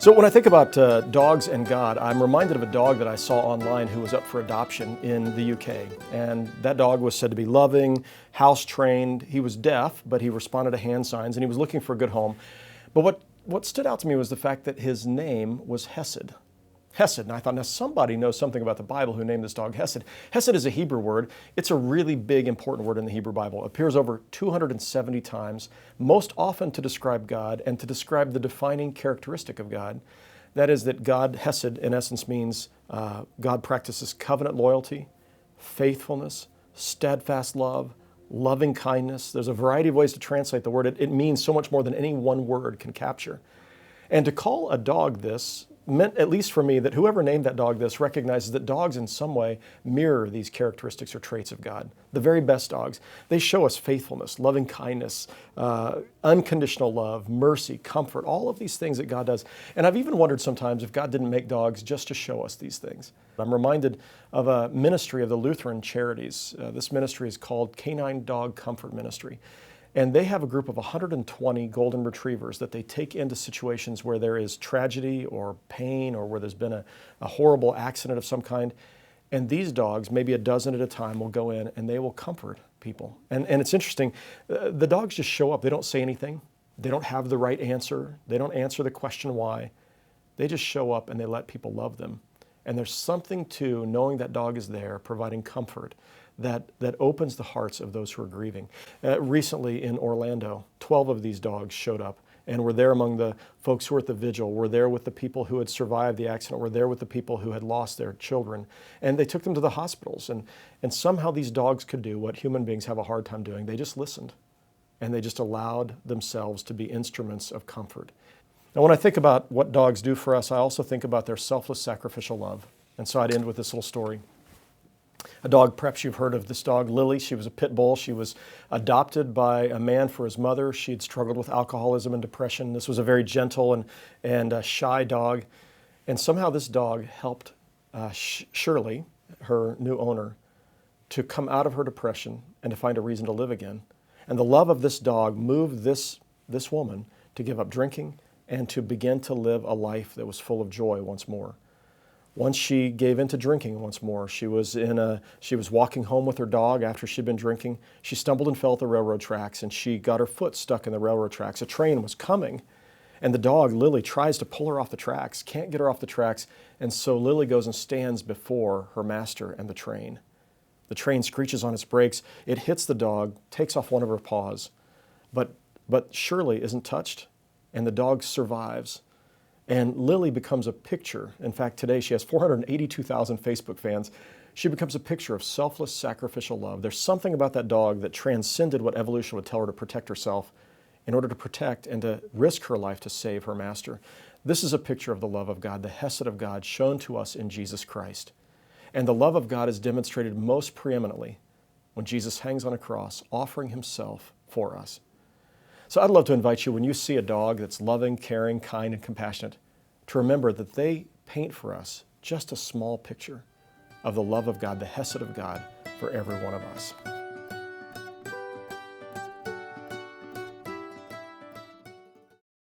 So when I think about dogs and God, I'm reminded of a dog that I saw online who was up for adoption in the UK. And that dog was said to be loving, house-trained. He was deaf, but he responded to hand signs, and he was looking for a good home. But what stood out to me was the fact that his name was Hesed. Hesed. And I thought, now somebody knows something about the Bible who named this dog Hesed. Hesed is a Hebrew word. It's a really big, important word in the Hebrew Bible. It appears over 270 times, most often to describe God and to describe the defining characteristic of God. That is that God, Hesed, in essence means God practices covenant loyalty, faithfulness, steadfast love, loving kindness. There's a variety of ways to translate the word. It means so much more than any one word can capture. And to call a dog this meant, at least for me, that whoever named that dog this recognizes that dogs in some way mirror these characteristics or traits of God. The very best dogs, they show us faithfulness, loving kindness, unconditional love, mercy, comfort, all of these things that God does. And I've even wondered sometimes if God didn't make dogs just to show us these things. I'm reminded of a ministry of the Lutheran Charities. This ministry is called Canine Dog Comfort Ministry. And they have a group of 120 golden retrievers that they take into situations where there is tragedy or pain or where there's been a horrible accident of some kind. And these dogs, maybe a dozen at a time, will go in and they will comfort people. And it's interesting, the dogs just show up. They don't say anything. They don't have the right answer. They don't answer the question why. They just show up and they let people love them. And there's something to knowing that dog is there, providing comfort, that opens the hearts of those who are grieving. Recently in Orlando, 12 of these dogs showed up and were there among the folks who were at the vigil, were there with the people who had survived the accident, were there with the people who had lost their children. And they took them to the hospitals. And somehow these dogs could do what human beings have a hard time doing. They just listened. And they just allowed themselves to be instruments of comfort. Now, when I think about what dogs do for us, I also think about their selfless sacrificial love. And so I'd end with this little story. A dog, perhaps you've heard of this dog, Lily. She was a pit bull. She was adopted by a man for his mother. She had struggled with alcoholism and depression. This was a very gentle and shy dog. And somehow this dog helped Shirley, her new owner, to come out of her depression and to find a reason to live again. And the love of this dog moved this woman to give up drinking and to begin to live a life that was full of joy once more. Once she gave in to drinking once more, she was walking home with her dog after she'd been drinking. She stumbled and fell at the railroad tracks, and she got her foot stuck in the railroad tracks. A train was coming, and the dog, Lily, tries to pull her off the tracks, can't get her off the tracks, and so Lily goes and stands before her master and the train. The train screeches on its brakes. It hits the dog, takes off one of her paws, but Shirley isn't touched, and the dog survives. And Lily becomes a picture. In fact, today she has 482,000 Facebook fans. She becomes a picture of selfless, sacrificial love. There's something about that dog that transcended what evolution would tell her to protect herself in order to protect and to risk her life to save her master. This is a picture of the love of God, the hesed of God shown to us in Jesus Christ. And the love of God is demonstrated most preeminently when Jesus hangs on a cross, offering himself for us. So I'd love to invite you, when you see a dog that's loving, caring, kind, and compassionate, to remember that they paint for us just a small picture of the love of God, the hesed of God, for every one of us.